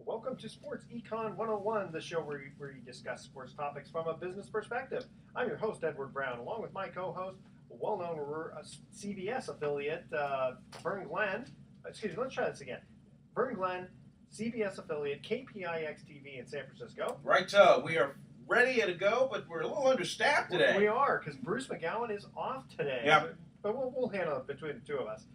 Welcome to Sports Econ 101, the show where you discuss sports topics from a business perspective. I'm your host, Edward Brown, along with my co-host, well-known CBS affiliate, Vern Glenn. Excuse me, let's try this again. Vern Glenn, CBS affiliate, KPIX-TV in San Francisco. Right, we are ready to go, but we're a little understaffed today. We are, because Bruce McGowan is off today. Yeah. But we'll handle it between the two of us.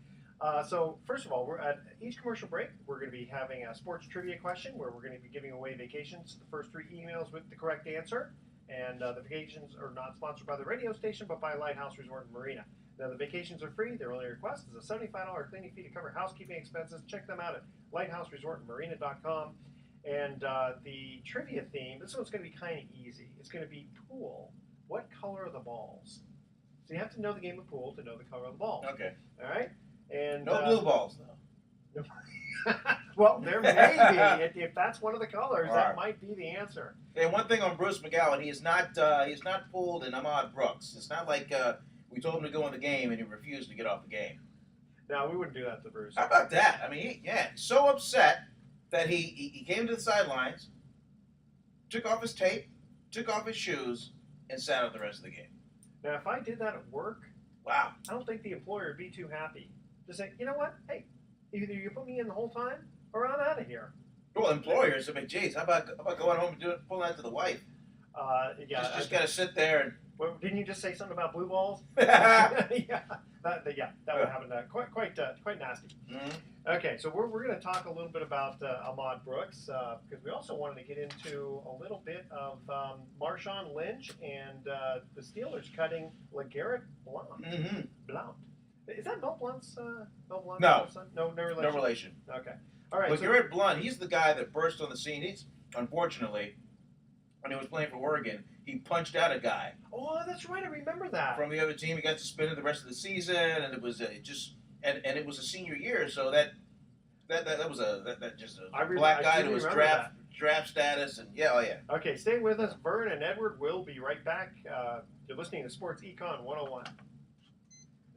So first of all, we're at each commercial break. We're going to be having a sports trivia question where we're going to be giving away vacations. The first three emails with the correct answer, and the vacations are not sponsored by the radio station, but by Lighthouse Resort and Marina. Now the vacations are free. Their only request is a $75 cleaning fee to cover housekeeping expenses. Check them out at lighthouseresortandmarina.com. And the trivia theme, this one's going to be kind of easy. It's going to be pool. What color are the balls? So you have to know the game of pool to know the color of the balls. Okay. All right. And no blue balls, though. Well, there may be. If that's one of the colors, that might be the answer. And one thing on Bruce McGowan, he's not pulled in Ahmad Brooks. It's not like we told him to go in the game and he refused to get off the game. No, we wouldn't do that to Bruce. How about that? I mean, he's so upset that he came to the sidelines, took off his tape, took off his shoes, and sat out the rest of the game. Now, if I did that at work, wow, I don't think the employer would be too happy. Just say, you know what? Hey, either you put me in the whole time, or I'm out of here. Well, employers, I mean, geez, how about going home and pulling that to the wife? Yeah, just got to sit there and. Well, didn't you just say something about blue balls? Yeah, that would happen. Quite nasty. Mm-hmm. Okay, so we're going to talk a little bit about Ahmad Brooks because we also wanted to get into a little bit of Marshawn Lynch and the Steelers cutting LeGarrett Blount. Mm-hmm. Blount. Is that Mel Blount's No. son? No relation. No relation. Okay. All right. LeGarrett Blount, he's the guy that burst on the scene. He's, unfortunately, when he was playing for Oregon, he punched out a guy. Oh, that's right. I remember that. From the other team. He got suspended the rest of the season, and it was and it was a senior year, so that was just a black guy who was draft status, and yeah. Okay, stay with us. Vern and Edward will be right back. You're listening to Sports Econ 101.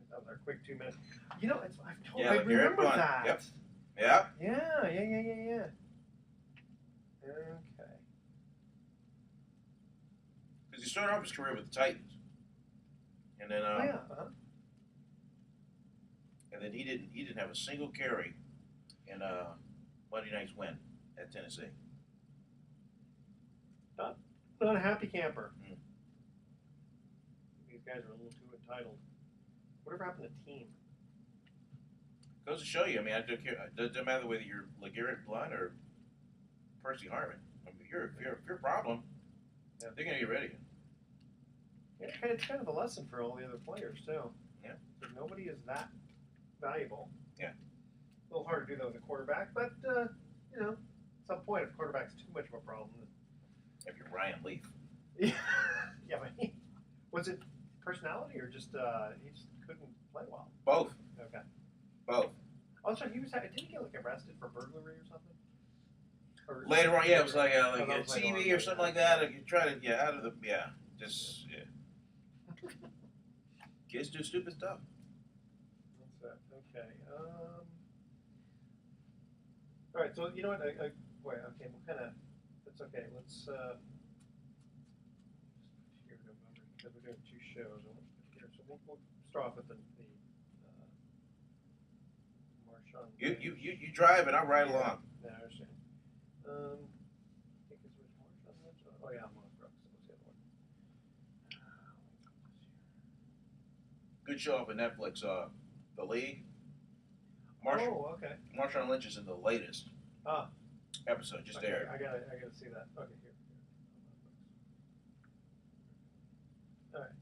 That was our quick 2 minutes. You know, I remember that. Yep. Yeah. Yeah. Okay. Because he started off his career with the Titans, and then and then he didn't have a single carry in Monday night's win at Tennessee. Not a happy camper. Mm. These guys are a little too entitled. Whatever happened to team? Goes to show you. I mean, it doesn't matter whether you're LeGarrett Blount or Percy Harvin. I mean, if you're a problem, they're going to get rid of you. Yeah, it's kind of a lesson for all the other players too. Yeah. Because nobody is that valuable. Yeah. A little hard to do that with a quarterback, but at some point, if quarterback's too much of a problem. If you're Ryan Leaf. Yeah, but was it personality or just he just couldn't play well? Both. Okay. Both. Also, didn't he get arrested for burglary or something? Or later on, it was like a TV or something like that. Or you try to kids do stupid stuff. What's that? Okay. All right. So you know what? Okay. We'll kind of. That's okay. Let's. Here November because we're doing 2 shows. Here, so we'll start off with the Marshawn. You drive and I'll ride along. Yeah, I understand. I think it's Marshawn Lynch. Oh yeah, Ahmad Brooks. That was the other one. Good show up on Netflix. The League. Okay. Marshawn Lynch is in the latest episode just aired. I gotta see that. Okay, here. All right.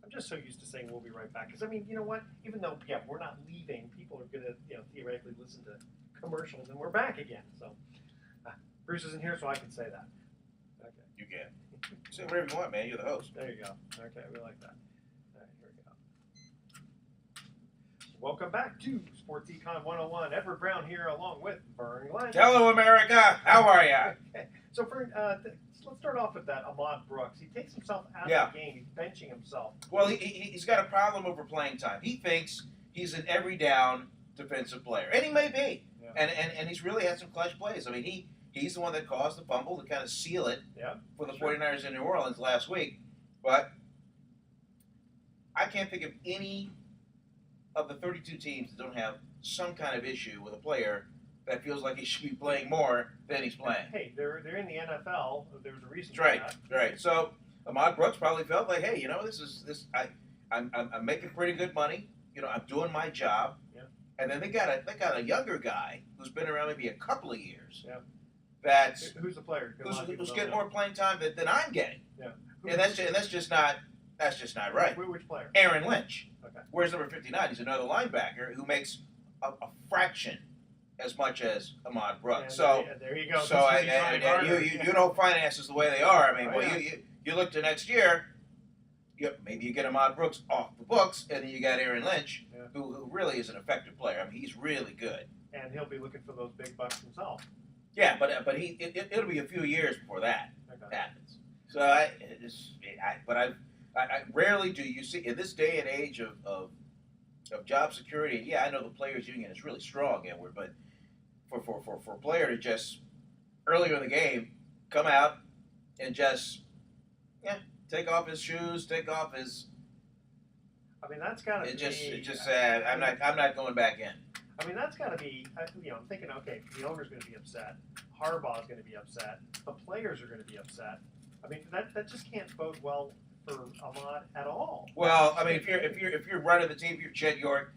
I'm just so used to saying we'll be right back because I mean, you know what? Even though we're not leaving, people are gonna theoretically listen to commercials, and we're back again. So Bruce isn't here, so I can say that. Okay. You can say whatever you want, man. You're the host. There you go. Okay, we like that. All right, here we go. Welcome back to Sports Econ 101. Edward Brown here, along with Vern Glenn. Hello, America. How are you? Okay. So, Vern, let's start off with that Ahmad Brooks. He takes himself out of the game. He's benching himself. Well, he's got a problem over playing time. He thinks he's an every down defensive player, and he may be. Yeah. And he's really had some clutch plays. I mean, he's the one that caused the fumble to kind of seal it for the 49ers in New Orleans last week. But I can't think of any of the 32 teams that don't have some kind of issue with a player that feels like he should be playing more than he's playing. Hey, they're in the NFL. There's a reason for that. Right. So Ahmad Brooks probably felt like, hey, I'm making pretty good money. I'm doing my job. Yeah. And then they got a younger guy who's been around maybe a couple of years. Yeah. Who's the player? Who's getting more playing time than I'm getting. Yeah. And that's just not right. Which player? Aaron Lynch. Okay. Where's number 59? He's another linebacker who makes a fraction as much as Ahmad Brooks. There you go. So you know finances the way they are. I mean, you look to next year. Maybe you get Ahmad Brooks off the books, and then you got Aaron Lynch, who really is an effective player. I mean, he's really good. And he'll be looking for those big bucks himself. Yeah, but it'll be a few years before that happens. So I rarely do you see in this day and age of job security. And yeah, I know the players' union is really strong, Edward, but for a player to just earlier in the game come out and just take off his shoes, take off his. I mean, that's got to be. It just said, I'm not going back in. I mean, that's got to be. I'm thinking, okay, the owner's going to be upset. Harbaugh's going to be upset. The players are going to be upset. I mean, that just can't bode well for Ahmad at all. Well, I mean, if you're running the team, if you're Chet York,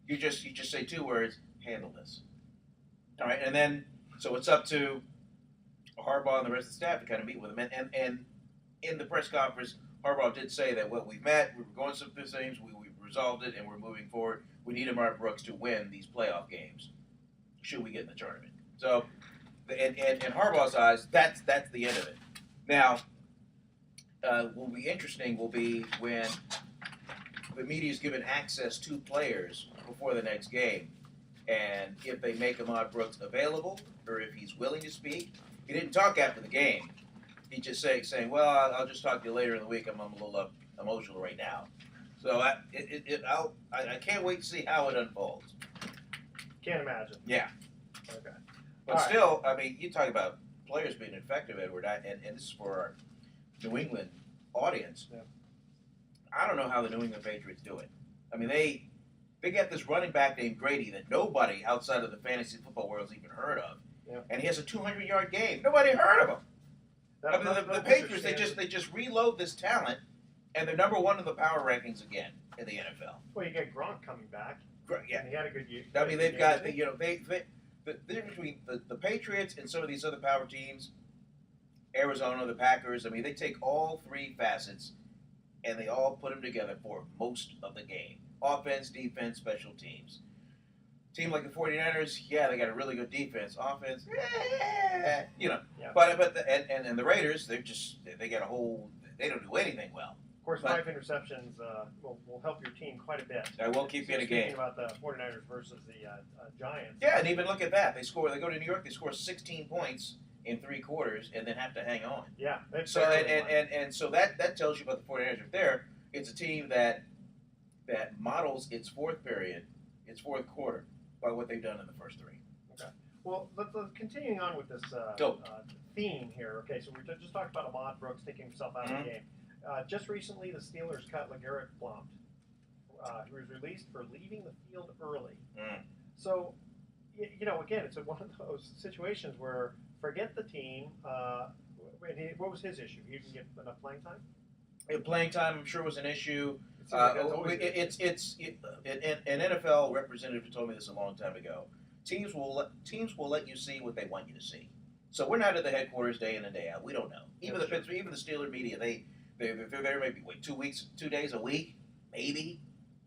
you just say two words: handle this. All right, and then so it's up to Harbaugh and the rest of the staff to kind of meet with him. And in the press conference, Harbaugh did say that we've met, we were going through things, we've resolved it, and we're moving forward. We need Ahmad Brooks to win these playoff games, should we get in the tournament. So, in Harbaugh's eyes, that's the end of it. Now, what will be interesting will be when the media is given access to players before the next game, and if they make Ahmad Brooks available, or if he's willing to speak. He didn't talk after the game. He just saying, well, I'll just talk to you later in the week. I'm a little emotional right now. So I can't wait to see how it unfolds. Can't imagine. Yeah. Okay. But all still, right. I mean, you talk about players being effective, Edward, and this is for our New England audience. Yeah. I don't know how the New England Patriots do it. I mean, they got this running back named Grady that nobody outside of the fantasy football world has even heard of. Yeah. And he has a 200-yard game. Nobody heard of him. The Patriots, they just reload this talent, and they're number one in the power rankings again in the NFL. Well, you get Gronk coming back. Yeah, and he had a good year. I mean, they've got the difference between the Patriots and some of these other power teams, Arizona, the Packers. I mean, they take all three facets and they all put them together for most of the game: offense, defense, special teams. Team like the 49ers, yeah, they got a really good defense. Offense, Yeah. But the Raiders, they got a whole. They don't do anything well. Of course, 5 interceptions will help your team quite a bit. I will keep you in a game. Speaking about the 49ers versus the Giants. Yeah, and even look at that. They go to New York, they score 16 points in 3 quarters, and then have to hang on. Yeah. So so that tells you about the 49ers right there. It's a team that models its fourth period, its fourth quarter, by what they've done in the first 3. Okay. Well, let's continuing on with this theme here. Okay, so we just talked about Ahmad Brooks taking himself out of the game. Just recently, the Steelers cut LeGarrett Blount, who was released for leaving the field early. So, again, it's one of those situations where forget the team. What was his issue? He didn't get enough playing time? Playing time, I'm sure, was an issue. An NFL representative told me this a long time ago. Teams will let you see what they want you to see. So we're not at the headquarters day in and day out. We don't know. Even the Steeler media, they're there maybe 2 days a week, maybe,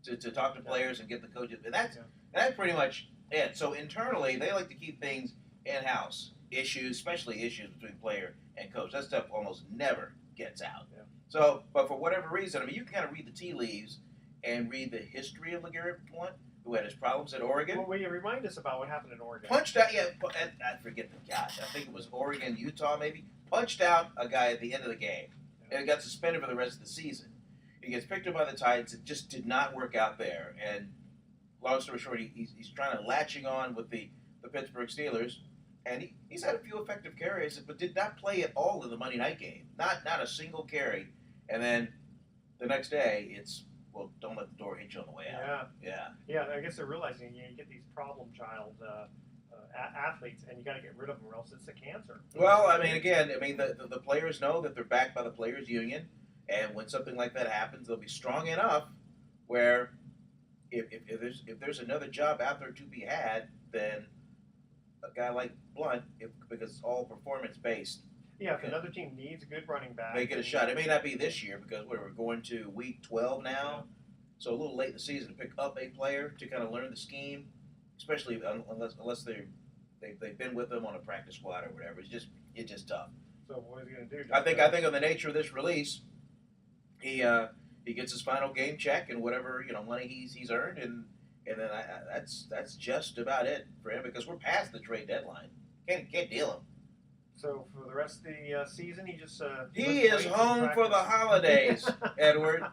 to talk to players and get the coaches. And that's pretty much it. So internally, they like to keep things in-house. Especially issues between player and coach. That stuff almost never gets out. Yeah. So, but for whatever reason, I mean, you can kind of read the tea leaves and read the history of LeGarrett Blount, who had his problems at Oregon. Well, will you remind us about what happened in Oregon? Punched out, I forget I think it was Oregon, Utah maybe. Punched out a guy at the end of the game, and he got suspended for the rest of the season. He gets picked up by the Titans. It just did not work out there. And long story short, he's trying to latching on with the the Pittsburgh Steelers, and he's had a few effective carries, but did not play at all in the Monday night game. Not a single carry. And then the next day, it's, well, don't let the door hit you on the way out. Yeah. I guess they're realizing you get these problem child athletes, and you got to get rid of them, or else it's a cancer. Well, I mean, again, the players know that they're backed by the players' union, and when something like that happens, they'll be strong enough where if there's another job out there to be had, then a guy like Blount, because it's all performance based. Yeah, if another team needs a good running back, they get a shot. It may not be this year because we're going to week 12 now, so a little late in the season to pick up a player to kind of learn the scheme, especially unless they've been with them on a practice squad or whatever. It's just tough. So what is he going to do? I think on the nature of this release, he gets his final game check and whatever money he's earned, and then that's just about it for him because we're past the trade deadline. Can't deal him. So for the rest of the season, he just he is home for the holidays, Edward.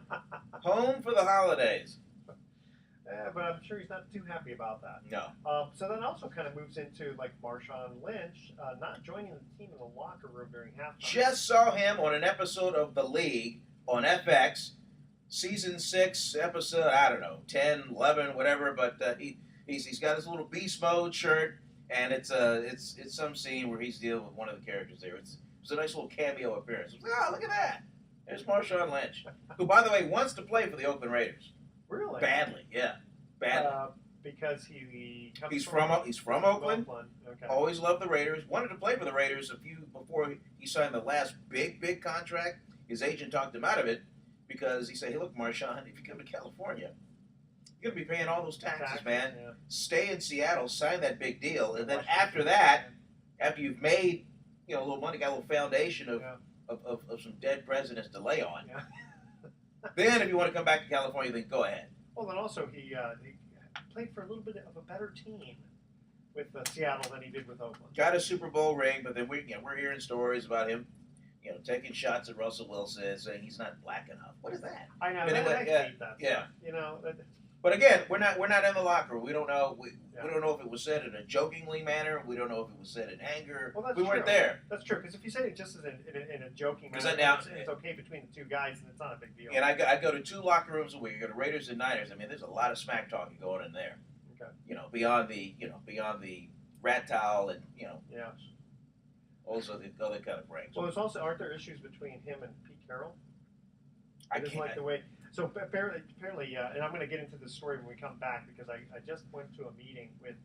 Home for the holidays. But I'm sure he's not too happy about that. No. So that also kind of moves into like Marshawn Lynch not joining the team in the locker room during halftime. Just saw him on an episode of The League on FX, season 6, episode, I don't know, 10, 11, whatever. But he's got his little beast mode shirt, and it's some scene where he's dealing with one of the characters there. It's a nice little cameo appearance. Oh, look at that! There's Marshawn Lynch, who, by the way, wants to play for the Oakland Raiders. Really? Badly, yeah. Badly. Because he comes he's from Oakland. Okay. Always loved the Raiders. Wanted to play for the Raiders before he signed the last big contract. His agent talked him out of it because he said, "Hey, look, Marshawn, if you come to California, you're gonna be paying all those taxes, man. Yeah. Stay in Seattle, sign that big deal, and then after that, after you've made a little money, got a little foundation of some dead presidents to lay on." Yeah. Then, if you want to come back to California, then go ahead. Well, then also he played for a little bit of a better team with Seattle than he did with Oakland. Got a Super Bowl ring, but then we're hearing stories about him, taking shots at Russell Wilson, saying he's not black enough. What is that? I know. Anyway, I hate that. Yeah. But But again, we're not in the locker room. We don't know. We don't know if it was said in a jokingly manner. We don't know if it was said in anger. Well, that's we weren't true. there. That's true, because if you say it just in a joking manner, it's okay between the two guys, and it's not a big deal. And I go to 2 locker rooms a week. I go to Raiders and Niners. I mean, there's a lot of smack talking going in there. Okay. Beyond the rat towel and Yeah. also the other kind of breaks. Well, aren't there issues between him and Pete Carroll? I just like the way. So apparently, and I'm going to get into this story when we come back because I just went to a meeting with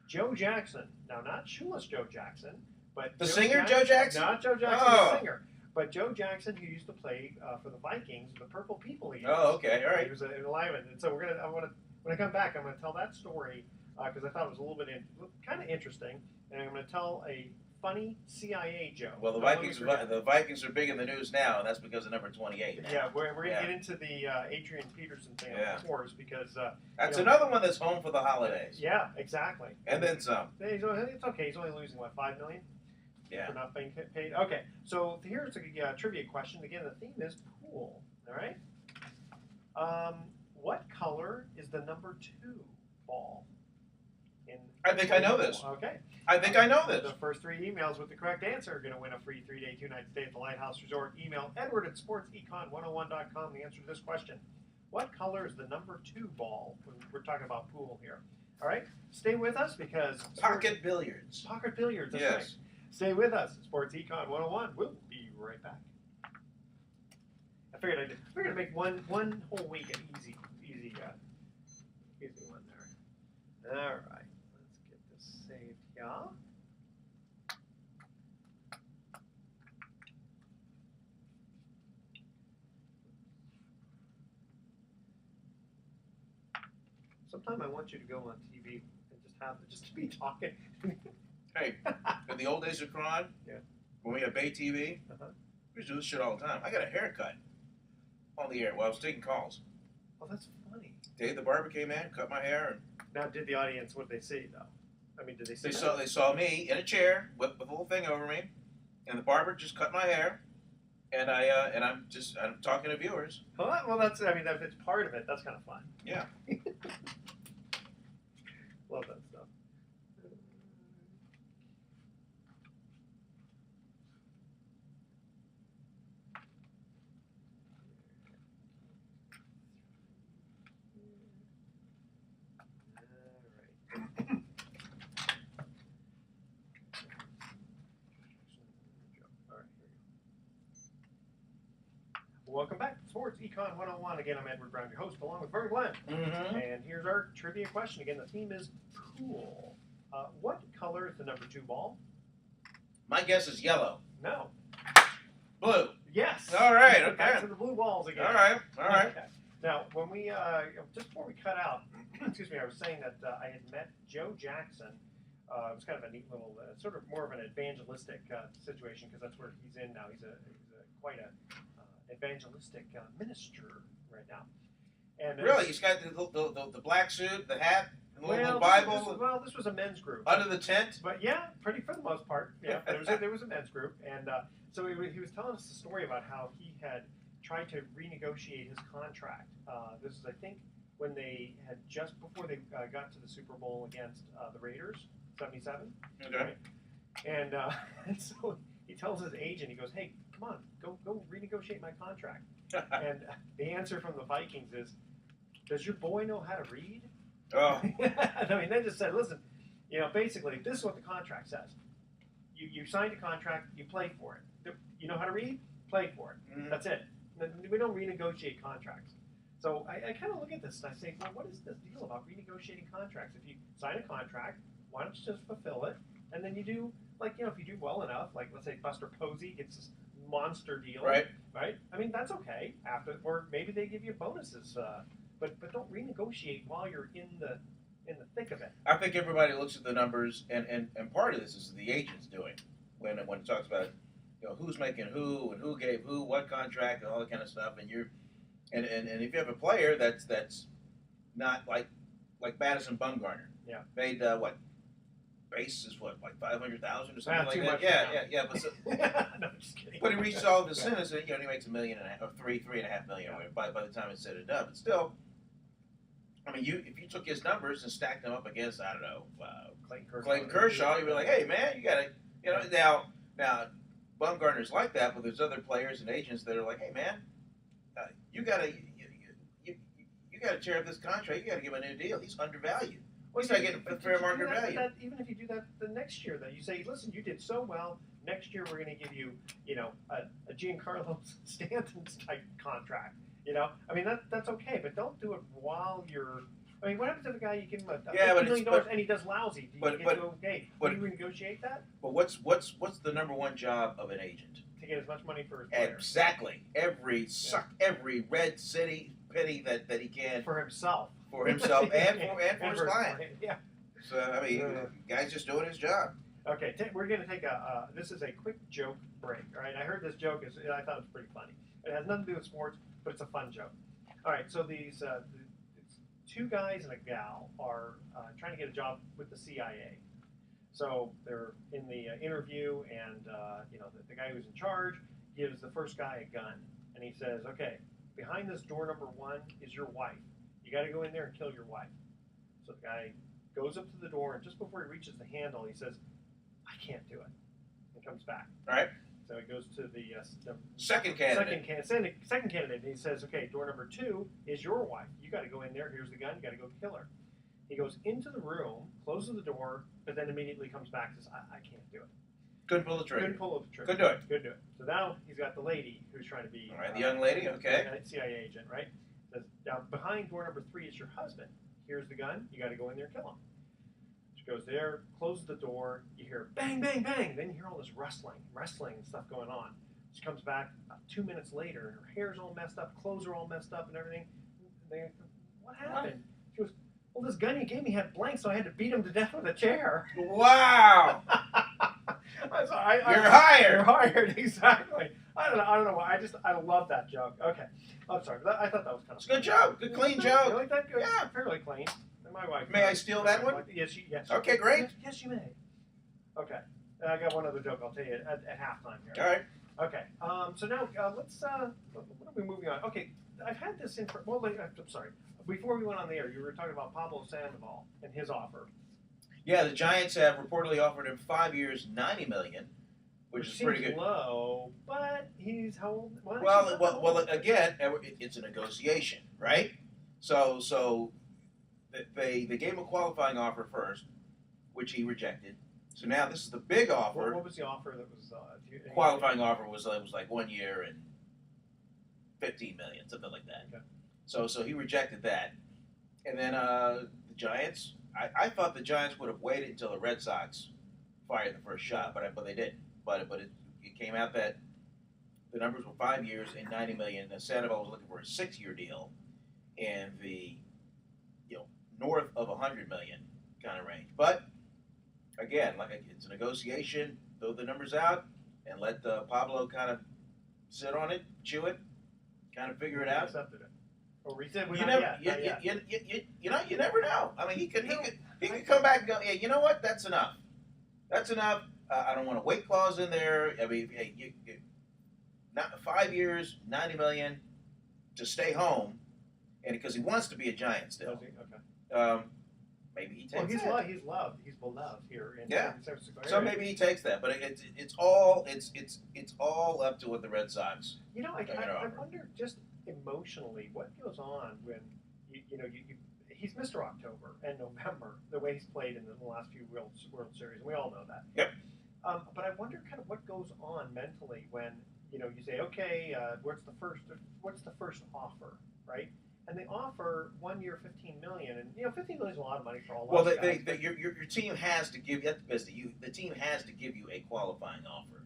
Joe Jackson. Now, not shoeless Joe Jackson, but the singer Joe Jackson. Not Joe Jackson, the singer, but Joe Jackson, who used to play for the Vikings, the Purple People Eaters. Oh, okay, all right. He was an lineman, and so when I come back, I'm going to tell that story because I thought it was a little bit kind of interesting, and I'm going to tell a funny CIA joke. Well, the Vikings are big in the news now, and that's because of number 28. Yeah, we're going to get into the Adrian Peterson thing, of course, because that's another one that's home for the holidays. Yeah, exactly. And then some. It's okay. He's only losing $5 million. Yeah. For not being paid. Okay, so here's a trivia question. Again, the theme is pool. All right. What color is the number 2 ball? I think I know this. Okay. I think I know this. The first 3 emails with the correct answer are going to win a free 3-day, 2-night stay at the Lighthouse Resort. Email edward@sportsecon101.com the answer to this question. What color is the number 2 ball when we're talking about pool here? All right? Stay with us because... Pocket billiards. Pocket billiards, that's yes. right. Stay with us. Sports Econ 101. We'll be right back. I figured I'd make one whole week an easy one there. All right. Saved here. Sometime I want you to go on TV and just to be talking. Hey, in the old days of Cron, when we had Bay TV, we used to do this shit all the time. I got a haircut on the air while I was taking calls. Oh, that's funny. Dave the barber came in, cut my hair. And now, did the audience, what did they see, though? I mean, did they see They saw me in a chair with the whole thing over me, and the barber just cut my hair, and I'm talking to viewers. Well, if it's part of it, that's kind of fun. Yeah. Love that stuff. Welcome back to Sports Econ 101. Again, I'm Edward Brown, your host, along with Vern Glenn. Mm-hmm. And here's our trivia question. Again, the theme is pool. What color is the number 2 ball? My guess is yellow. No. Blue. Yes. All right. Okay. Back to the blue balls again. All right. Okay. Now, when we just before we cut out, excuse me, I was saying that I had met Joe Jackson. It was kind of a neat little, sort of more of an evangelistic situation because that's where he's in now. He's quite a evangelistic minister right now. And Really, he's got the black suit, the hat, and the little Bible. This was a men's group Under the tent. But yeah, pretty for the most part. Yeah, there was a men's group, and so he was telling us the story about how he had tried to renegotiate his contract. This is, I think, when they had just before they got to the Super Bowl against the Raiders, 77. Okay. Right? And so he tells his agent, he goes, "Hey, come on, go renegotiate my contract." And the answer from the Vikings is, "Does your boy know how to read?" Oh. I mean, they just said, "Listen, basically, this is what the contract says. You signed a contract, you played for it. You know how to read? Play for it. Mm-hmm. That's it. We don't renegotiate contracts." So I kind of look at this and I say, well, what is this deal about renegotiating contracts? If you sign a contract, why don't you just fulfill it? And then you do, if you do well enough, like let's say Buster Posey gets this monster deal, right? I mean, that's okay. Or maybe they give you bonuses, but don't renegotiate while you're in the thick of it. I think everybody looks at the numbers, and part of this is the agents doing when it talks about who's making who and who gave who what contract and all that kind of stuff, and and if you have a player that's not like Madison Bumgarner, made what base is like 500,000 or something like that. Yeah. But no, I'm just kidding. But he reaches all of his sentence, and he makes $1.5 million or $3.5 million by the time it's said and done. But still, I mean, if you took his numbers and stacked them up against Clayton Kershaw, you'd be like, hey man, you gotta now Bumgarner's like that, but there's other players and agents that are like, hey man, you gotta tear up this contract. You gotta give him a new deal. He's undervalued. He's not getting fair market value. Even if you do that the next year, that you say, listen, you did so well. Next year we're going to give you, a Giancarlo Stanton's type contract. I mean that's okay, but don't do it while you're. I mean, what happens if a guy you give him $50 million and he does lousy? Do you renegotiate that? But what's the number one job of an agent? To get as much money for his player. Exactly. Every red penny that he can for himself. For himself and for his client. Yeah. So I mean, the guy's just doing his job. Okay, we're going to take this is a quick joke break. All right, I heard this joke I thought it was pretty funny. It has nothing to do with sports, but it's a fun joke. All right, so these two guys and a gal are trying to get a job with the CIA. So they're in the interview, and the guy who's in charge gives the first guy a gun, and he says, "Okay, behind this door number 1 is your wife. You got to go in there and kill your wife." So the guy goes up to the door, and just before he reaches the handle, he says, "I can't do it." And comes back. All right. So he goes to the second candidate. Second candidate, and he says, "Okay, door number 2 is your wife. You got to go in there. Here's the gun. You got to go kill her." He goes into the room, closes the door, but then immediately comes back and says, I can't do it. Couldn't pull the trigger. Couldn't do it. Couldn't do it. So now he's got the lady who's trying to be... All right, the young lady, okay. CIA agent, right? Says, now, behind door number 3 is your husband. Here's the gun. You got to go in there and kill him. She goes there, closes the door. You hear bang, bang, bang. Then you hear all this wrestling and stuff going on. She comes back about 2 minutes later, and her hair's all messed up, clothes are all messed up and everything. What happened? She goes, "Well, this gun you gave me had blanks, so I had to beat him to death with a chair." Wow! I'm sorry, You're hired. You're hired, exactly. I don't know why. I love that joke. Okay, I'm sorry. I thought that was kind of. It's a good joke. Good clean joke. You like that? Good? Yeah, fairly clean. And my wife. May I steal that one? Yes. Okay, great. Yes, you may. Okay, I got one other joke. I'll tell you at halftime here. All right. Okay. So now let's. What are we moving on? Okay, I've had this in. Well, I'm sorry. Before we went on the air, you were talking about Pablo Sandoval and his offer. Yeah, the Giants have reportedly offered him 5 years, $90 million, which is pretty good. Low, but he's how old? Well, again, it's a negotiation, right? So they gave him a qualifying offer first, which he rejected. So now this is the big offer. What was the offer that was? Qualifying offer was like 1 year and $15 million, something like that. Okay. So he rejected that, and then the Giants. I thought the Giants would have waited until the Red Sox fired the first shot, but they didn't. But it came out that the numbers were 5 years and $90 million. And Sandoval was looking for a 6-year deal in the north of $100 million kind of range. But again, it's a negotiation. Throw the numbers out and let Pablo kind of sit on it, chew it, kind of figure it out. Accepted it. Or we said You never know. I mean, he could come back and go, yeah, you know what? That's enough. That's enough. I don't want a weight clause in there. I mean, not 5 years, $90 million to stay home, and because he wants to be a Giant still. Okay. Maybe he takes well, that. He's beloved here in Yeah. San Francisco area. So maybe he takes that, but it's all up to what the Red Sox. I wonder just emotionally what goes on when he's Mr. October and November the way he's played in the last few World Series, and we all know that. Yep. But I wonder kind of what goes on mentally when you say, okay, what's the first offer, right? And they offer 1 year $15 million, and $15 million is a lot of money for all. Well, your team has to give the team has to give you a qualifying offer.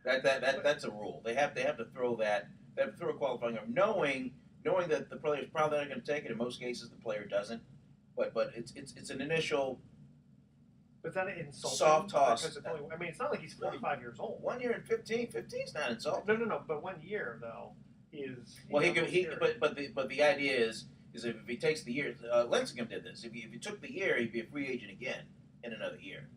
That's a rule. They have to throw that. They have to throw a qualifying offer, knowing that the player is probably not going to take it. In most cases, the player doesn't. But it's an initial. But then it insulting. Soft toss. It's not like he's 45 years old. 1 year and 15 is not insulting. No. But 1 year though is. Well, but the idea is if he takes the year, Lincecum did this. If he took the year, he'd be a free agent again in another year.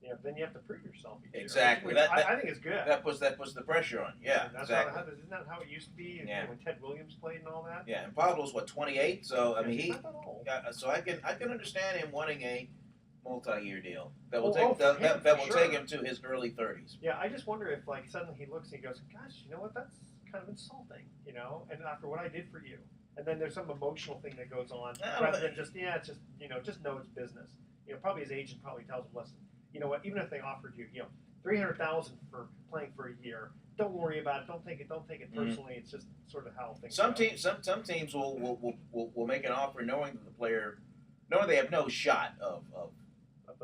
Yeah, then you have to prove yourself. Exactly. Which I think is good. That puts the pressure on. Yeah, exactly. Isn't that how it used to be? Yeah. When Ted Williams played and all that. Yeah, and Pablo's 28, so I mean he's not that old. so I can understand him wanting a multi-year deal that will Sure. take him to his early 30s. Yeah, I just wonder if suddenly he looks and he goes, gosh, you know what? That's kind of insulting, and after what I did for you, and then there's some emotional thing that goes on rather than just just know it's business. Probably his agent probably tells him, listen, you know what? Even if they offered you, $300,000 for playing for a year, don't worry about it. Don't take it personally. It's just sort of how things. Some teams will make an offer knowing that the player, knowing they have no shot of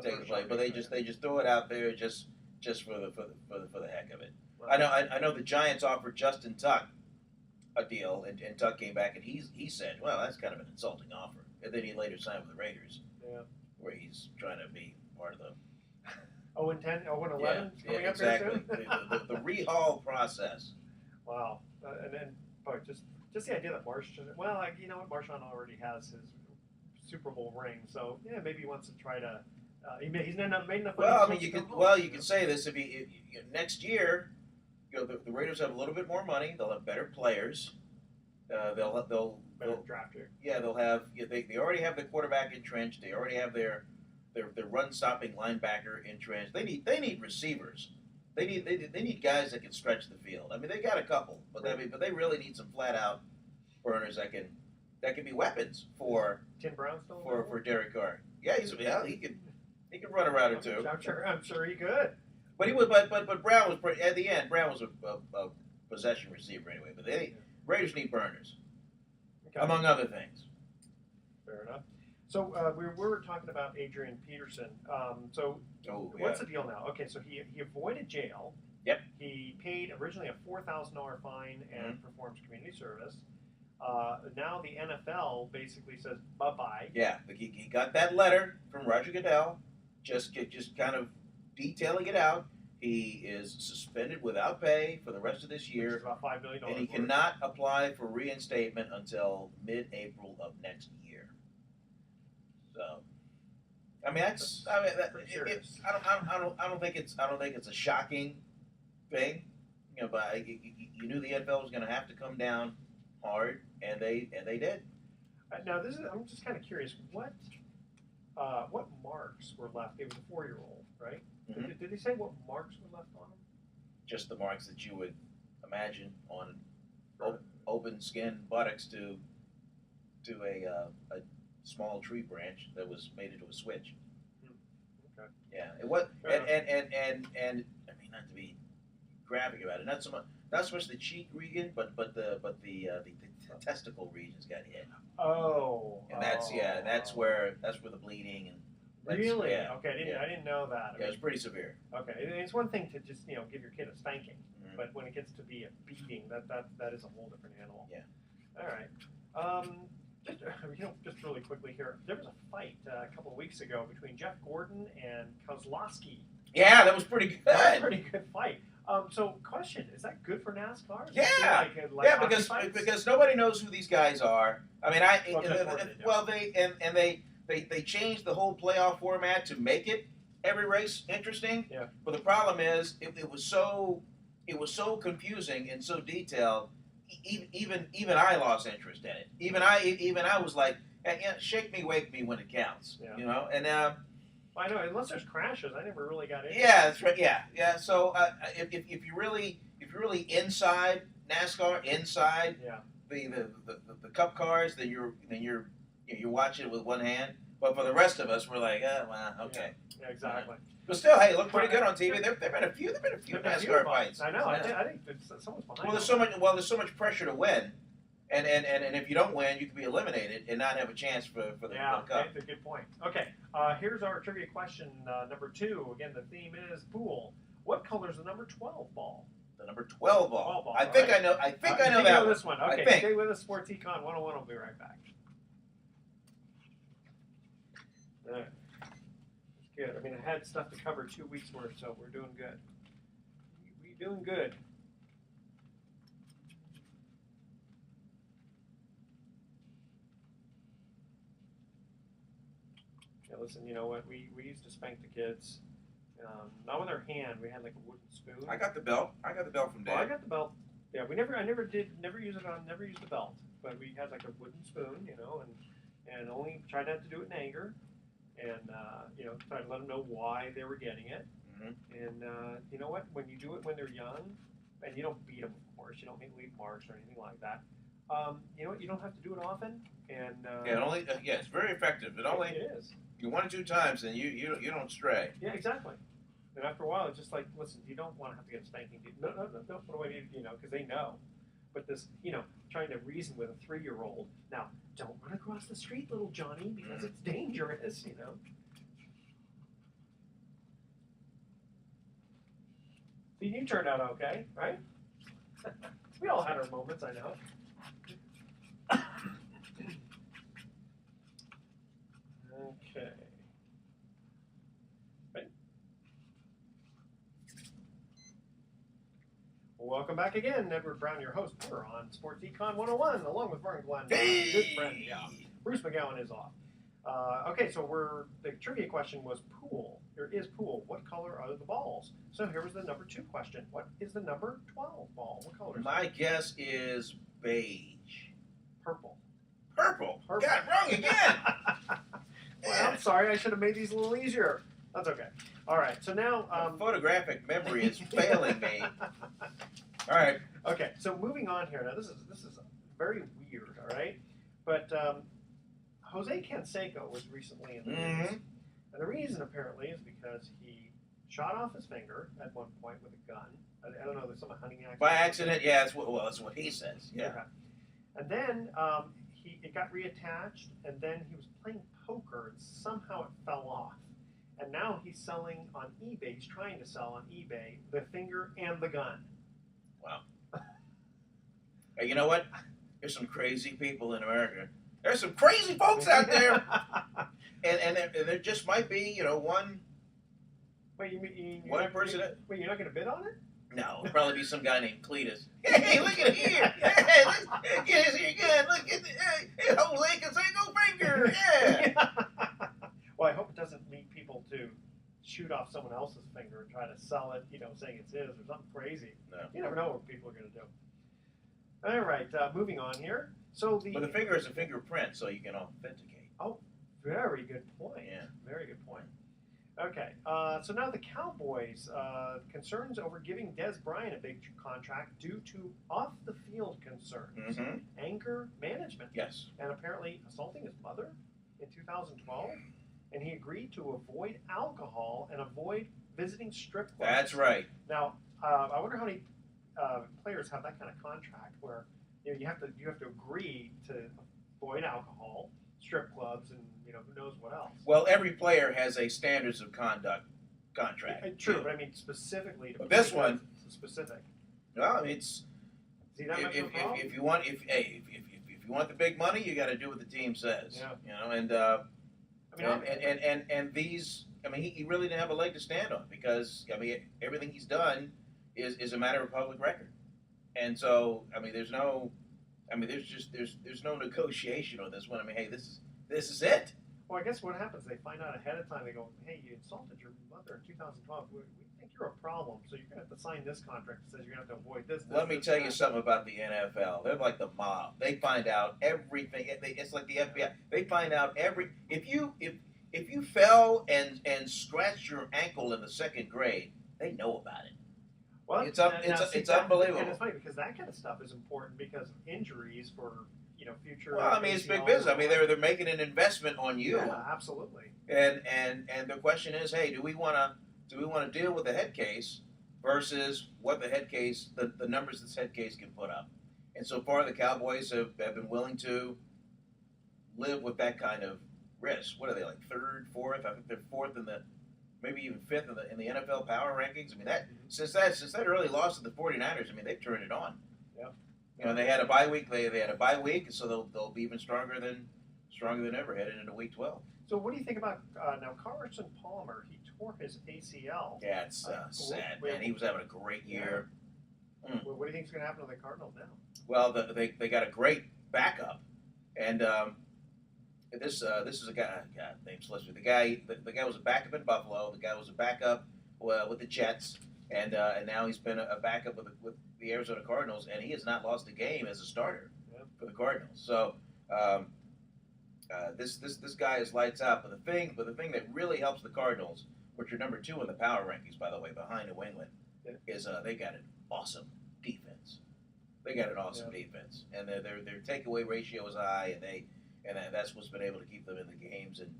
taking the play, but they just throw it out there just for the heck of it. Right. I know the Giants offered Justin Tuck a deal, and Tuck came back and he said, well, that's kind of an insulting offer, and then he later signed with the Raiders, where he's trying to be part of the 0-10, 0-11 coming up exactly. here soon. the rehaul process. Wow, and then just the idea that Marshawn already has his Super Bowl ring, so maybe he wants to try to. He's not made enough. Well, I mean, you can say this if next year, the Raiders have a little bit more money. They'll have better players. They'll better draft pick. Yeah, they'll have. They already have the quarterback entrenched. They already have their run stopping linebacker entrenched. They need receivers. They need guys that can stretch the field. I mean, they got a couple, but they really need some flat out burners that can be weapons for Tim Brown still for Derek Carr. Yeah, he could run a route or two. I'm sure he could. But Brown was at the end. Brown was a possession receiver anyway. But Raiders need burners, among other things. Fair enough. So we were talking about Adrian Peterson. What's the deal now? Okay, so he avoided jail. Yep. He paid originally a $4,000 fine and performs community service. Now the NFL basically says bye-bye. Yeah, he got that letter from Roger Goodell, just kind of detailing it out. He is suspended without pay for the rest of this year. Which is about $5 million. And he cannot apply for reinstatement until mid-April of next year. So, I mean, I don't think it's a shocking thing. But you knew the NFL was going to have to come down hard, and they did. Now I'm just kind of curious what marks were left. It was a 4-year-old, right? Mm-hmm. Did they say what marks were left on him? Just the marks that you would imagine on open skin buttocks to a small tree branch that was made into a switch. Okay. Yeah, it was, and I mean, not to be graphic about it. Not so much the cheek region, but the testicle regions got hit. Oh. And that's where the bleeding and. Really? Yeah, Okay, I didn't know that. Yeah, it was pretty severe. Okay, it's one thing to just give your kid a spanking, Mm-hmm. but when it gets to be a beating, that is a whole different animal. Yeah. All right. Just really quickly here, there was a fight a couple of weeks ago between Jeff Gordon and Kozlowski. Yeah, that was pretty good. That was a pretty good fight. So, question: is that good for NASCAR? Yeah, because nobody knows who these guys are. I mean, they changed the whole playoff format to make it every race interesting. Yeah. But the problem is, it was so confusing and so detailed. Even I lost interest in it. Even I was like, shake me, wake me when it counts. Yeah. You know, and. I know, unless there's crashes, I never really got into it. Yeah, that's right. Yeah. So if you're really inside NASCAR, inside the Cup cars, then you're watching it with one hand. But for the rest of us, we're like, well, okay. Yeah, exactly. But still, hey, it looked pretty good on TV. There've been a few NASCAR fights. I know. Yeah. I think someone's behind. Well, there's so much pressure to win, and if you don't win, you can be eliminated and not have a chance for the Cup. That's a good point. Okay, here's our trivia question number 2. Again, the theme is pool. What color is the number 12 ball? The number 12 ball. I think I know that this one. Okay, stay with us. Sports Econ 101. We'll be right back. All right. That's good. I mean, I had stuff to cover 2 weeks worth, so we're doing good. We're doing good. Yeah, listen, you know what? We used to spank the kids. Not with our hand. We had like a wooden spoon. I got the belt. From Dad. Oh, I got the belt. Yeah, I never use the belt. But we had like a wooden spoon, and only tried not to do it in anger. And, try to let them know why they were getting it. Mm-hmm. And, you know what? When you do it when they're young, and you don't beat them, of course, you don't leave marks or anything like that. You know what? You don't have to do it often. And it's very effective. It is. You 1 or 2 times, and you don't stray. Yeah, exactly. And after a while, it's just like, listen, you don't want to have to get a spanking. No. What do I need? Because they know. But this, trying to reason with a 3-year-old. Now, don't run across the street, little Johnny, because it's dangerous, See, you turned out okay, right? We all had our moments, I know. Okay. Right. Welcome back again, Edward Brown, your host. We're on Sports Econ 101, along with Vern Glenn, good friend. Yeah, Bruce McGowan is off. Okay, so the trivia question was pool. There is pool. What color are the balls? So here was the number 2 question. What is the number 12 ball? What color is My guess is beige. Purple. Purple. Got it wrong again. Well, I'm sorry. I should have made these a little easier. That's okay. All right. So now photographic memory is failing me. All right. Okay. So moving on here. Now this is very weird. All right. But Jose Canseco was recently in the news, and the reason apparently is because he shot off his finger at one point with a gun. I don't know. There's some hunting accident. By accident. Yeah. That's what he says. Yeah. Okay. And then it got reattached, and then he was playing poker, and somehow it fell off. And now he's selling on eBay. He's trying to sell on eBay the finger and the gun. Wow. Hey, you know what? There's some crazy people in America. There's some crazy folks out there. and there just might be, one. Wait, you mean one person? Wait, you're not going to bid on it? No, it'll probably be some guy named Cletus. Hey, look at here! Hey, let's get this here again. Look at hey, Jose Canseco finger. Yeah. Well, I hope it doesn't lead people to shoot off someone else's finger and try to sell it, saying it's his or something crazy. No. You never know what people are going to do. All right, moving on here. But the finger is a fingerprint, so you can authenticate. Oh, very good point. Yeah. Very good point. Okay, so now the Cowboys, concerns over giving Dez Bryant a big contract due to off-the-field concerns, anger management. Yes. And apparently assaulting his mother in 2012. and he agreed to avoid alcohol and avoid visiting strip clubs. That's right. Now, I wonder how many players have that kind of contract where you have to agree to avoid alcohol, strip clubs, and who knows what else. Well, every player has a standards of conduct contract. True, but I mean specifically to this one, specific. Well, I mean, it's if you want if you want the big money, you got to do what the team says. Yeah. And these. I mean, he really didn't have a leg to stand on because everything he's done is a matter of public record, and so there's no negotiation on this one. I mean, hey, this is it. Well, I guess what happens, they find out ahead of time. They go, hey, you insulted your mother in 2012. We think you're a problem, so you're going to have to sign this contract that says you're going to have to avoid this. Let me tell you something about the NFL. They're like the mob. They find out everything. It's like the FBI. They find out if you fell and scratched your ankle in the second grade, they know about it. Well, it's unbelievable. And it's funny because that kind of stuff is important because injuries for future. Well, I mean, it's big business. I mean, they're making an investment on you. Yeah, absolutely. And the question is, hey, do we want to deal with the head case versus what the numbers this head case can put up? And so far, the Cowboys have been willing to live with that kind of risk. What are they, like third, fourth? I think they're fourth maybe even fifth in the NFL power rankings. I mean, since that early loss to the 49ers, I mean, they've turned it on. Yeah. They had a bye week. They had a bye week, so they'll be even stronger than ever heading into week 12. So what do you think about now Carson Palmer? He tore his ACL. Yeah, it's sad, man. He was having a great year. Yeah. Well, what do you think is going to happen to the Cardinals now? Well, they got a great backup, and this is a guy. God, name's listed. The guy was a backup in Buffalo. The guy was a backup with the Jets, and now he's been a backup with the Arizona Cardinals, and he has not lost a game as a starter for the Cardinals. So this guy is lights out. But the thing that really helps the Cardinals, which are number 2 in the power rankings, by the way, behind New England, is they got an awesome defense. They got an awesome defense, and their takeaway ratio is high, and that's what's been able to keep them in the games. And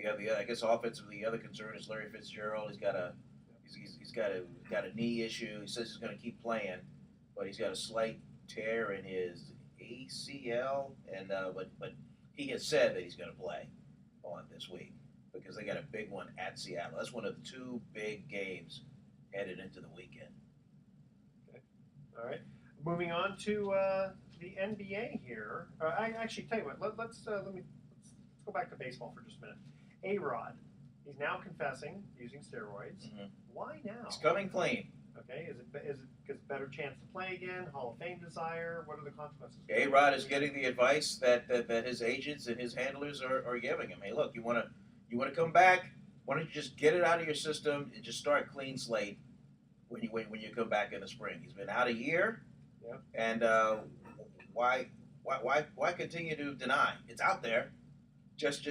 I guess offensively, the other concern is Larry Fitzgerald. He's got a knee issue. He says he's going to keep playing, but he's got a slight tear in his ACL, and but he has said that he's going to play on this week because they got a big one at Seattle. That's one of the 2 big games headed into the weekend. Okay. All right. Moving on to the NBA here. I actually tell you what. Let's go back to baseball for just a minute. A-Rod, he's now confessing using steroids. Mm-hmm. Why now? It's coming clean. Okay. Is it because better chance to play again? Hall of Fame desire? What are the consequences? A-Rod is getting the advice that his agents and his handlers are giving him. Hey, look, you want to come back? Why don't you just get it out of your system and just start clean slate when you come back in the spring? He's been out a year. And why continue to deny? It's out there. Just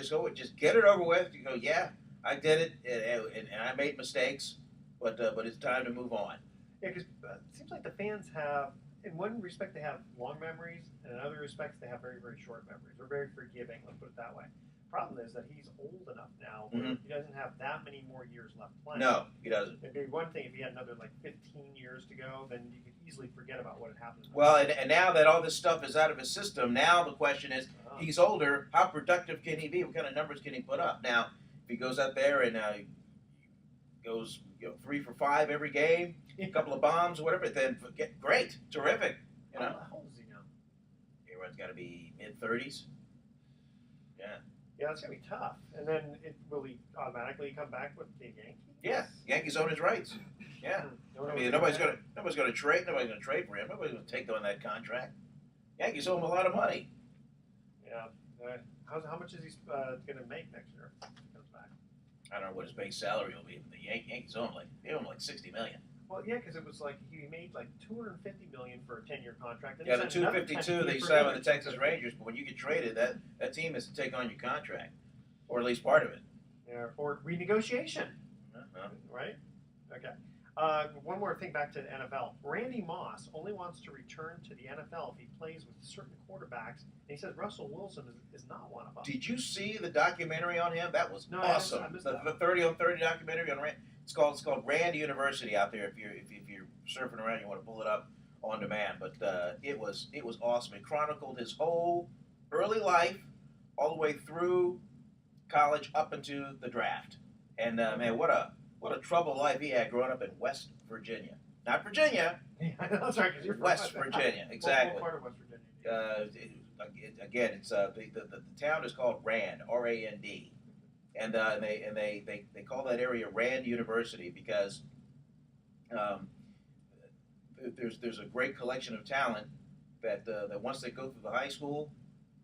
go. Just get it over with. You go. Yeah, I did it, and I made mistakes, but it's time to move on. Yeah, because it seems like the fans have, in one respect, they have long memories, and in other respects, they have very, very short memories. They're very forgiving. Let's put it that way. Problem is that he's old enough now where he doesn't have that many more years left playing. No, he doesn't. It'd be one thing if he had another 15 years to go, then you could easily forget about what had happened. Well, and now that all this stuff is out of his system, now the question is, he's older. How productive can he be? What kind of numbers can he put up? Now, if he goes out there and goes 3 for 5 every game, a couple of bombs, whatever, then great, terrific. How old is he now? A-Rod's got to be mid-30s. Yeah. Yeah, it's going to be tough. And then will he automatically come back with the Yankees? Yeah, Yankees own his rights. Yeah. I mean, nobody's going to trade for him. Nobody's going to take on that contract. Yankees owe him a lot of money. Yeah. How much is he going to make next year if he comes back? I don't know what his base salary will be. But the Yankees own like $60 million. Well, yeah, because it was he made $250 million for a 10-year contract. And yeah, the $252 that he signed with the Texas Rangers. But when you get traded, that team has to take on your contract, or at least part of it. Yeah, or renegotiation. Uh-huh. Right. Okay. One more thing back to the NFL. Randy Moss only wants to return to the NFL if he plays with certain quarterbacks. And he says Russell Wilson is not one of them. Did you see the documentary on him? That was No, awesome. I missed The that. 30 on 30 documentary on Rand. It's called Rand University out there. If you're surfing around, you want to pull it up on demand. But it was awesome. It chronicled his whole early life, all the way through college up into the draft. And man, what a troubled life he had growing up in West Virginia. Not Virginia. Yeah, that's right. 'Cause you're from West Virginia, exactly. What part of West Virginia? Again, it's the town is called Rand, R-A-N-D, and they call that area Rand University because there's a great collection of talent that once they go through the high school,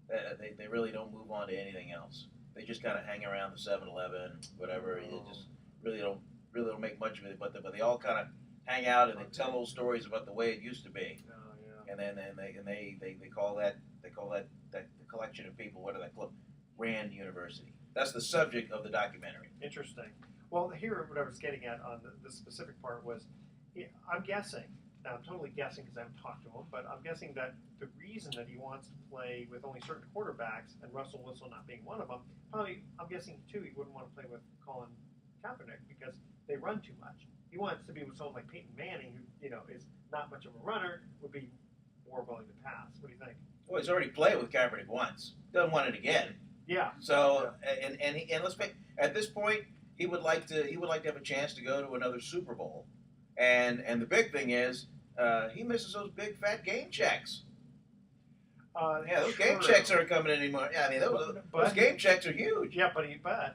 they really don't move on to anything else. They just kind of hang around the 7-Eleven, whatever. They just really don't make much of it, but they all kind of hang out and they tell old stories about the way it used to be. Oh, yeah. And then they call that the collection of people, what do they call it? Rand University. That's the subject of the documentary. Interesting. Well, here, what I was getting at on the specific part was, I'm guessing, now I'm totally guessing because I haven't talked to him, but I'm guessing that the reason that he wants to play with only certain quarterbacks, and Russell Wilson not being one of them, probably, I'm guessing, too, he wouldn't want to play with Colin Kaepernick because they run too much. He wants to be with someone like Peyton Manning, who, is not much of a runner, would be more willing to pass. What do you think? Well, he's already played with Kaepernick once. Doesn't want it again. Yeah. So and let's make at this point he would like to have a chance to go to another Super Bowl, and the big thing is he misses those big fat game checks. Those game checks aren't coming anymore. Yeah, I mean those game checks are huge. Yeah, but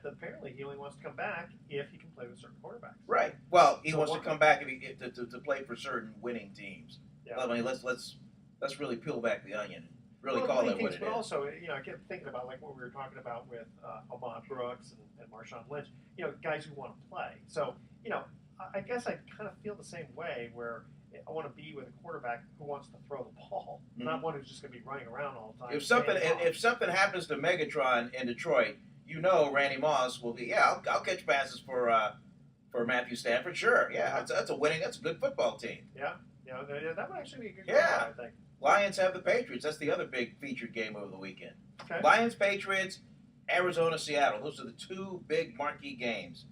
apparently he only wants to come back if he can play with certain quarterbacks. Right. Well, he wants to come back to play for certain winning teams. Yeah. I mean, let's really peel back the onion. Really call that what it is. But also, I kept thinking about like what we were talking about with Ahmad Brooks and Marshawn Lynch. Guys who want to play. So, I guess I kind of feel the same way where I want to be with a quarterback who wants to throw the ball, not one who's just going to be running around all the time. If something happens to Megatron in Detroit, Randy Moss will be. Yeah, I'll catch passes for Matthew Stafford. Sure. Yeah, that's a good football team. Yeah. That would actually be a good game, Yeah. I think. Lions have the Patriots. That's the other big featured game over the weekend. Okay. Lions, Patriots, Arizona, Seattle. Those are the two big marquee games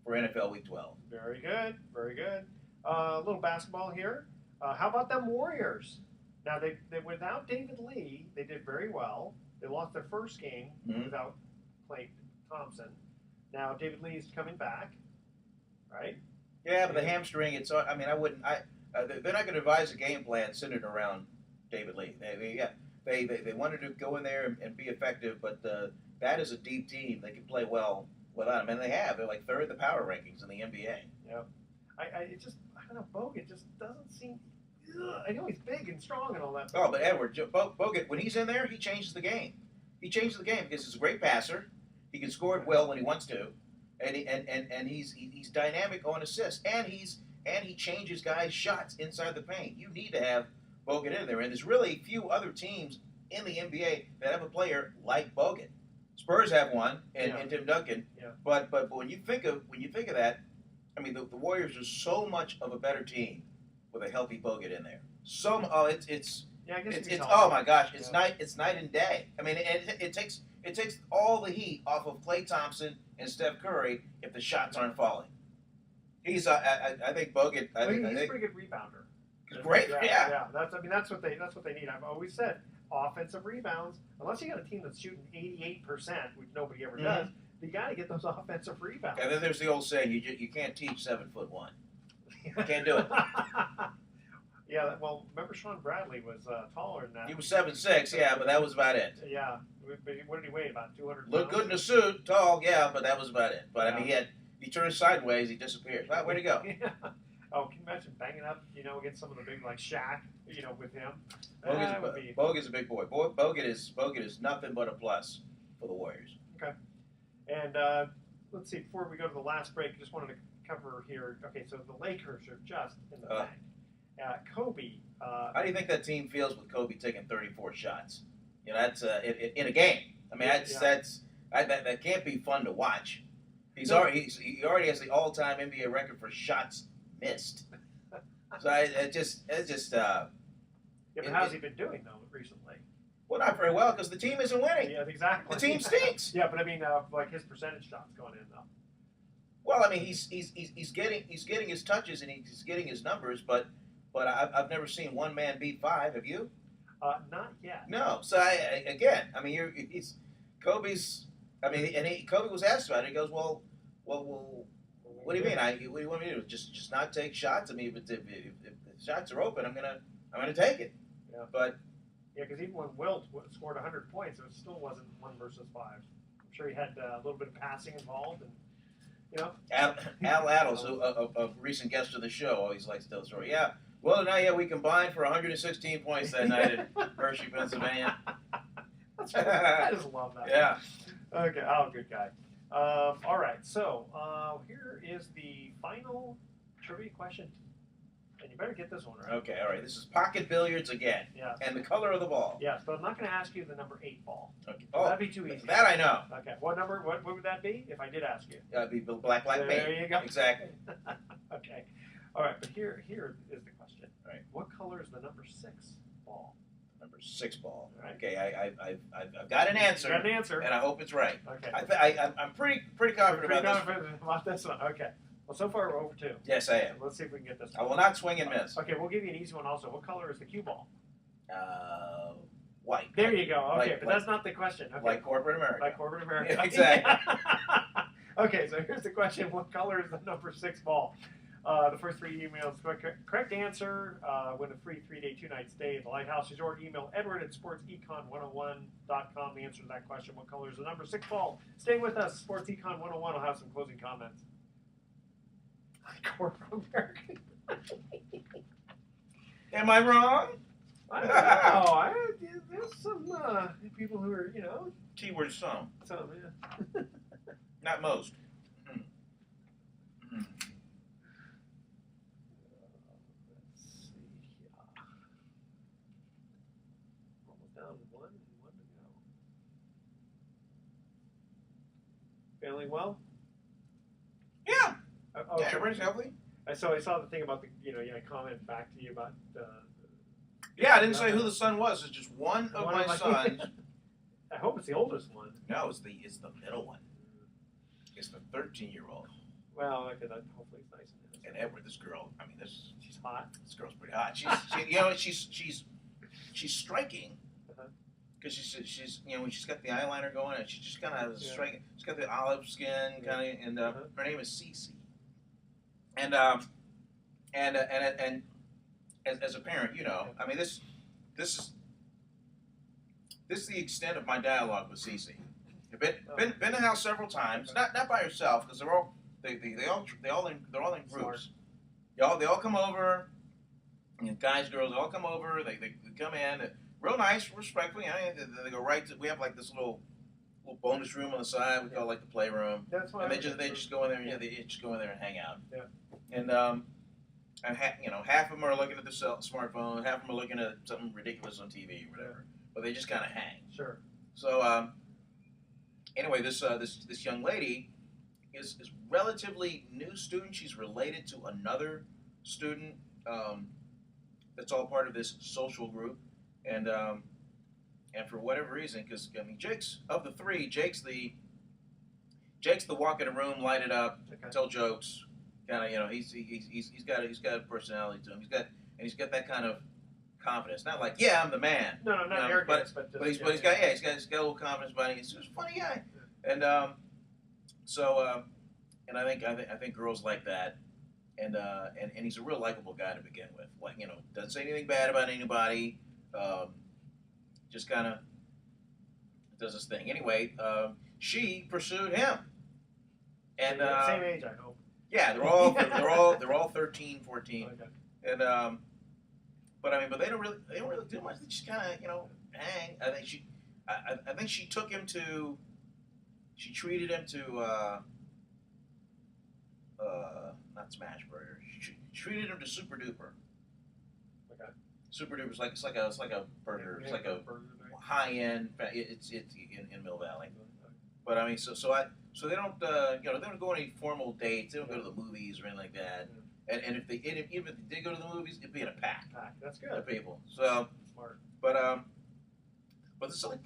for NFL Week 12. Very good. Very good. A little basketball here. How about them Warriors? Now, they without David Lee, they did very well. They lost their first game without Klay Thompson. Now, David Lee is coming back, right? Yeah, but the hamstring, they're not going to devise a game plan centered around David Lee. They wanted to go in there and be effective, but that is a deep team. They can play well without him, and they have. They're like third in the power rankings in the NBA. Yeah, I don't know. Bogut just doesn't seem. I know he's big and strong and all that. Oh, but Edward Bogut, when he's in there, he changes the game. He changes the game because he's a great passer. He can score it well when he wants to, and he's dynamic on assists, and he changes guys' shots inside the paint. You need to have Bogut in there, and there's really few other teams in the NBA that have a player like Bogut. Spurs have one, and Tim Duncan. Yeah. But when you think of that, I mean the Warriors are so much of a better team with a healthy Bogut in there. It's oh my gosh, it's night and day. I mean it takes all the heat off of Klay Thompson and Steph Curry if the shots aren't falling. He's I think Bogut. He's a pretty good rebounder. He's great. Yeah. That's what they need. I've always said offensive rebounds. Unless you got a team that's shooting 88%, which nobody ever does, you got to get those offensive rebounds. And then there's the old saying: you can't teach 7'1". You can't do it. Yeah. Well, remember Sean Bradley was taller than that. He was 7'6". Yeah, but that was about it. Yeah. But what did he weigh? About 200. Looked good in a suit, tall. Yeah, but that was about it. But I mean, he turns sideways, he disappears. Well, where'd he go? Yeah. Oh, can you imagine banging up, against some of the big like Shaq, with him? Bogut's a big boy. Bogut is nothing but a plus for the Warriors. Okay. And let's see. Before we go to the last break, I just wanted to cover here. Okay, so the Lakers are just in the bank. Kobe. How do you think that team feels with Kobe taking 34 shots? That's in a game. I mean, that can't be fun to watch. He already has the all-time NBA record for shots missed. So it's just. Yeah, but how's he been doing though recently? Well, not very well because the team isn't winning. Yeah, exactly. The team stinks. Yeah, but I mean, like his percentage shots going in though. Well, I mean, he's getting his touches and he's getting his numbers, but I've never seen one man beat five. Have you? Not yet. No. So he's Kobe's. I mean, Kobe was asked about it. He goes, well, what do you mean? What do you want me to do? Just not take shots? I mean, if the shots are open, I'm gonna take it. Yeah. But yeah, because even when Wilt scored 100 points, it still wasn't 1 versus 5. I'm sure he had a little bit of passing involved, and you know. Al Addles, a recent guest of the show, always likes to tell the story. Yeah. Well, tonight, we combined for 116 points that night in Hershey, Pennsylvania. I just love that. Yeah. Okay. Oh, good guy. All right. So here is the final trivia question, and you better get this one right. Okay. All right. This is pocket billiards again. Yes. And the color of the ball. Yes, but I'm not going to ask you the number 8 ball. Okay. Oh, that'd be too easy. That I know. Okay. What number? What would that be if I did ask you? That'd be black me. There you go. Exactly. Okay. All right. But here is the question. All right. What color is the number 6 ball? Number 6 ball. Right. Okay. I've got an answer. Got an answer. And I hope it's right. Okay. I'm pretty confident Pretty about confident about this one. Okay. Well, so far we're over 2. Yes, I am. Let's see if we can get this I one. will not swing and miss. Okay, we'll give you an easy one also. What color is the cue ball? White. There you go. Okay, Like- but that's not the question. Okay. Like corporate America. Like corporate America. Yeah, exactly. Okay, so here's the question. What color is the number 6 ball? The first 3 emails. Correct answer. Win a free 3-day, 2-night stay at the Lighthouse Resort. Email edward@sportsecon101.com. The answer to that question. What color is the number 6 ball? Stay with us. Sports Econ 101 will have some closing comments. Corporate America. Am I wrong? I don't know. There's some people who are, Keyword some. yeah. Not most. Let's see here. Almost down to one to go. Feeling well? Yeah. Okay. Yeah, everybody's healthy. So I saw the thing about the, I commented back to you about. Yeah, I didn't say who the son was. It's just one of my sons. I hope it's the oldest one. No, it's the middle one. It's the 13-year-old. Well, okay, that hopefully it's nice. And Edward, this girl. I mean, she's hot. This girl's pretty hot. She's striking. Because she's when she's got the eyeliner going, and she just kind of striking. She's got the olive skin kind of, and her name is Cece. And as a parent, I mean, this is the extent of my dialogue with Cece. I've been to the house several times, not by herself, because they're all in groups. They all come over, guys, girls, they all come over. They come in, real nice, respectful. They go right to. We have like this little bonus room on the side. We call it like the playroom. That's why. And they just go in there. They just go in there and hang out. Yeah. And half of them are looking at the smartphone, half of them are looking at something ridiculous on TV or whatever. But they just kind of hang. Sure. So anyway, this young lady is relatively new student. She's related to another student that's all part of this social group, and for whatever reason, because I mean, Jake's of the 3, Jake's the walk in a room, light it up, tell jokes. Kind of, he's got a personality to him. He's got that kind of confidence. Not like, yeah, I'm the man. No, not arrogance, but he's got a little confidence about it. He's a funny guy, and I think girls like that, and he's a real likable guy to begin with. Like, doesn't say anything bad about anybody. Just kind of does his thing. Anyway, she pursued him, and same age, I hope. Yeah, they're all 13, 14, Okay. and but they don't really do much. They just kind of hang. I think she treated him to not Smash Burger. She treated him to Super Duper. Okay. Super Duper is it's like a burger. It's like a high end. It's in Mill Valley. But I mean, so they don't they don't go on any formal dates. They don't go to the movies or anything like that. And if even if they did go to the movies, it'd be in a pack That's good. of people. So, Smart. but this is like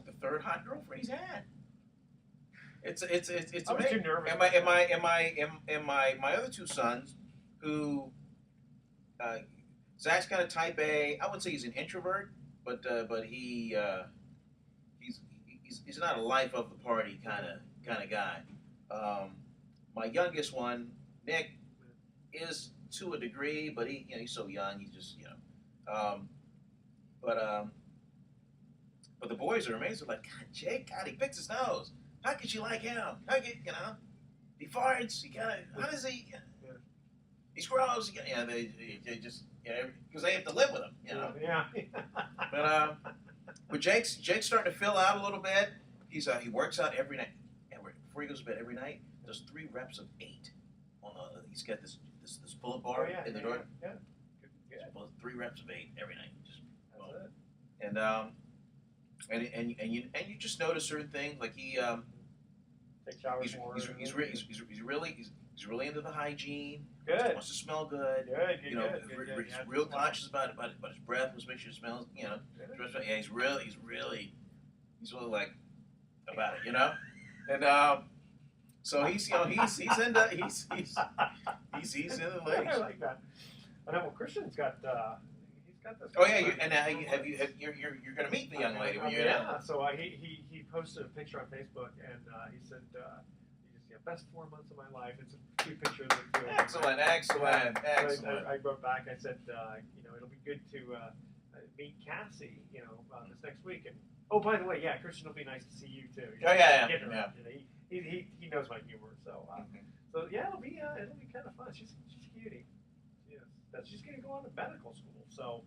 the third hot girlfriend he's had. It's I was amazing. too nervous. And my other two sons, who Zach's kind of type A. I wouldn't say he's an introvert, but he's not a life of the party kind of guy. My youngest one, Nick, is to a degree, but he's so young. He's just but the boys are amazed. They're like, God, Jake, God, he picks his nose. How could you like him? How could he farts? He kind of how does he? He's gross. They just because they have to live with him. Yeah. But Jake's starting to fill out a little bit. He works out every night. Before he goes to bed every night, does 3 reps of 8. He's got this pull-up bar in the door. Yeah. He pulls 3 reps of 8 every night. That's it. And you just notice certain things like he Take showers more. he's really into the hygiene. Good. He wants to smell good. Good. He's real conscious about his breath. Let's make sure it smells. Yeah, he's really like about it. And so he's into he's into the ladies. I like that. I know. Well, Christian's got he's got this. Oh yeah, you're gonna meet the young lady when you're yeah. So he posted a picture on Facebook and he said best 4 months of my life. It's a cute picture of the two. Excellent. I wrote back. I said it'll be good to meet Cassie. This next week. And oh, by the way, yeah, Christian will be nice to see you too. Oh yeah. He knows my humor, so so yeah, it'll be kind of fun. She's a cutie. She's going to go on to medical school, so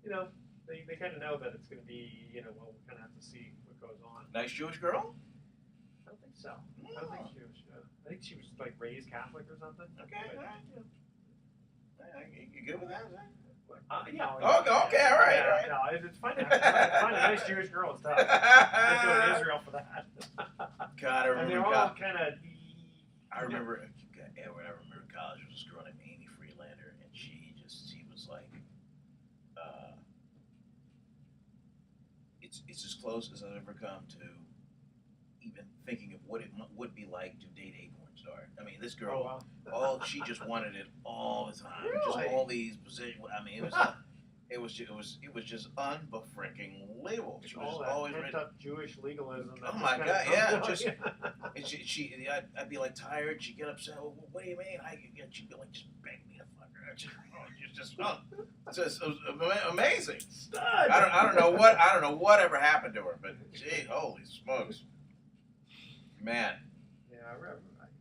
they kind of know that it's going to be we'll kind of have to see what goes on. Nice Jewish girl? I don't think so. I don't think she was. I think she was like raised Catholic or something. Okay, all right. You good with that? Yeah. Okay, all right. Yeah, no, it's finding a nice Jewish girl is tough. I go to Israel for that. God, I remember. And they're all kind of. I remember. When I remember in college, there was this girl named Amy Freelander, and she was like, it's as close as I've ever come to even thinking of what it would be like to date a porn star. I mean, this girl, she just wanted it all the time. Really? Just all these positions. I mean, it was just unbefreaking-believable. She was always ready. Up Jewish legalism. Oh my God! Yeah, and I'd be like tired. She'd get upset. Well, what do you mean? She'd be like, just bang me the fucker. It was amazing. Stud. I don't know what ever happened to her, but gee, holy smokes, man. Yeah, I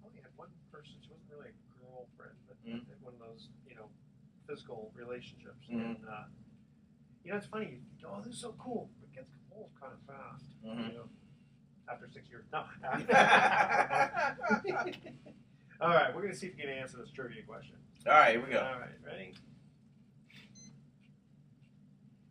only had one person. She wasn't really a girlfriend, but one of those physical relationships. And it's funny. Oh, this is so cool, but it gets old kind of fast. After 6 years. No. All right, we're gonna see if we can answer this trivia question. All right, here we go. All right, ready?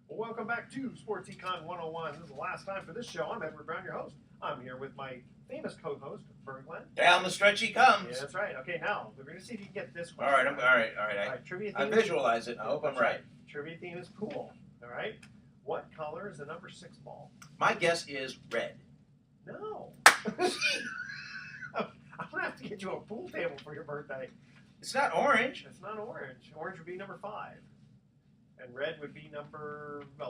Well, welcome back to Sports Econ 101. This is the last time for this show. I'm Edward Brown, your host. I'm here with my famous co-host, Vern Glenn. Down the stretch he comes. Yeah, that's right. Okay, now we're going to see if you can get this All question. right. Trivia I theme visualize it. I hope I'm right. Trivia theme is pool. All right. What color is the number 6 ball? My guess is red. No. I'm going to have to get you a pool table for your birthday. It's not orange. It's not orange. Orange would be number 5. And red would be number 3.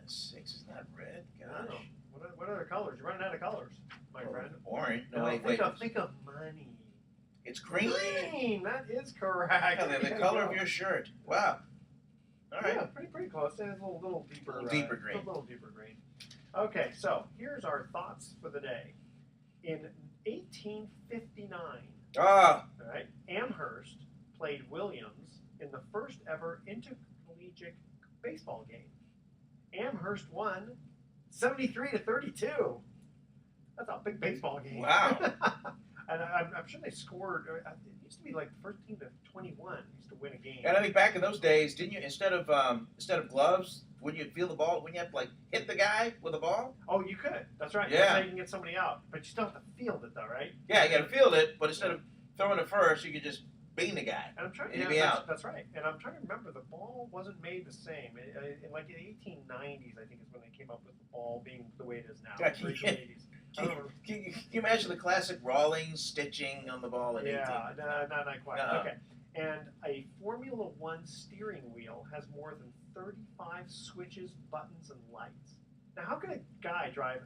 6 is not red. Gosh. No. What other colors? You're running out of colors, my friend. Orange. No, wait. Think of money. It's green. Green. That is correct. Yeah, the color of your shirt. Wow. All right. Yeah, pretty close. And it's a little deeper. A little deeper green. A little deeper green. Okay, so here's our thoughts for the day. In 1859, all right, Amherst played Williams in the first ever intercollegiate baseball game. Amherst won 73-32. That's a big baseball game. Wow. And I'm sure they scored. It used to be like the first team to 21 used to win a game. And I think back in those days, didn't you instead of gloves, wouldn't you feel the ball? Wouldn't you have to like hit the guy with the ball? Oh, you could. That's right. Yeah. That's how you can get somebody out, but you still have to field it, though, right? Yeah, you got to field it, but instead of throwing it first, you could just bean the guy. And I'm trying. And Yeah, he'd be out. that's right. And I'm trying to remember the ball wasn't made the same. In like the 1890s, I think is when they came up with the ball being the way it is now. Yeah, Or 80s. I don't remember. Can you imagine the classic Rawlings stitching on the ball in 18? No, not quite. No. Okay. And a Formula One steering wheel has more than 35 switches, buttons, and lights. Now, how can a guy drive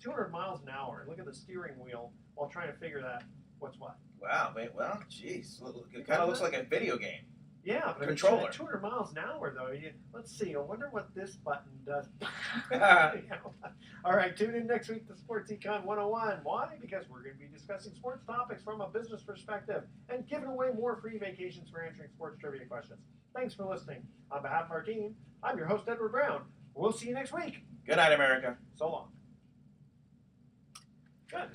200 miles an hour and look at the steering wheel while trying to figure out what's what? Wow, man. Well, jeez. It kind of looks like a video game. Yeah, but Controller. At 200 miles an hour, though. Let's see. I wonder what this button does. All right, tune in next week to Sports Econ 101. Why? Because we're going to be discussing sports topics from a business perspective and giving away more free vacations for answering sports trivia questions. Thanks for listening. On behalf of our team, I'm your host, Edward Brown. We'll see you next week. Good night, America. So long. Good.